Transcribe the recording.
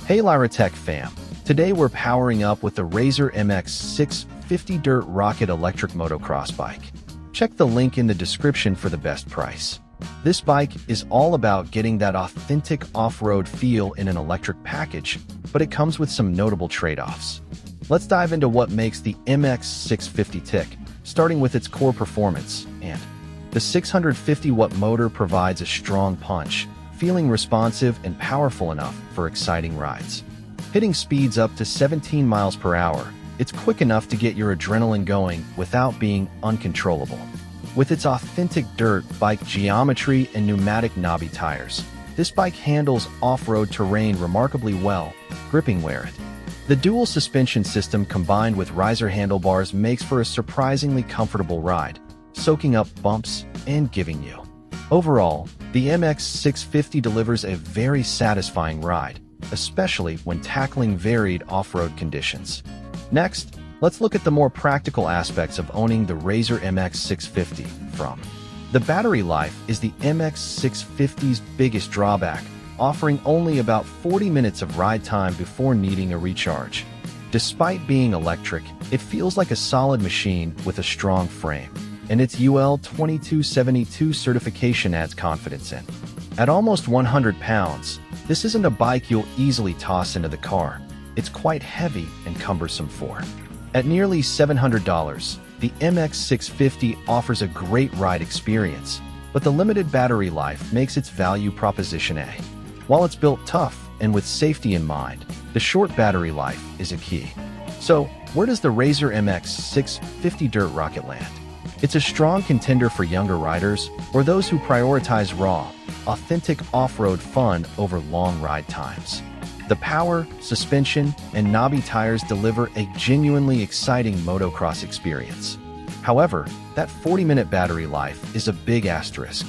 Hey Lyra Tech fam, today we're powering up with the Razor MX650 Dirt Rocket electric motocross bike. Check the link in the description for the best price. This bike is all about getting that authentic off-road feel in an electric package, but it comes with some notable trade-offs. Let's dive into what makes the MX650 tick, starting with its core performance, and the 650-watt motor provides a strong punch, feeling responsive and powerful enough for exciting rides. Hitting speeds up to 17 miles per hour, it's quick enough to get your adrenaline going without being uncontrollable. With its authentic dirt bike geometry and pneumatic knobby tires, this bike handles off-road terrain remarkably well, gripping where it. The dual suspension system combined with riser handlebars makes for a surprisingly comfortable ride, soaking up bumps and giving you. Overall, the MX650 delivers a very satisfying ride, especially when tackling varied off-road conditions. Next, let's look at the more practical aspects of owning the Razor MX650 from. The battery life is the MX650's biggest drawback, offering only about 40 minutes of ride time before needing a recharge. Despite being electric, it feels like a solid machine with a strong frame, and its UL 2272 certification adds confidence in. At almost 100 pounds, this isn't a bike you'll easily toss into the car. It's quite heavy and cumbersome for. At nearly $700, the MX650 offers a great ride experience, but the limited battery life makes its value proposition A. While it's built tough and with safety in mind, the short battery life is a key. So, where does the Razor MX650 Dirt Rocket land? It's a strong contender for younger riders or those who prioritize raw, authentic off-road fun over long ride times. The power, suspension, and knobby tires deliver a genuinely exciting motocross experience. However, that 40-minute battery life is a big asterisk.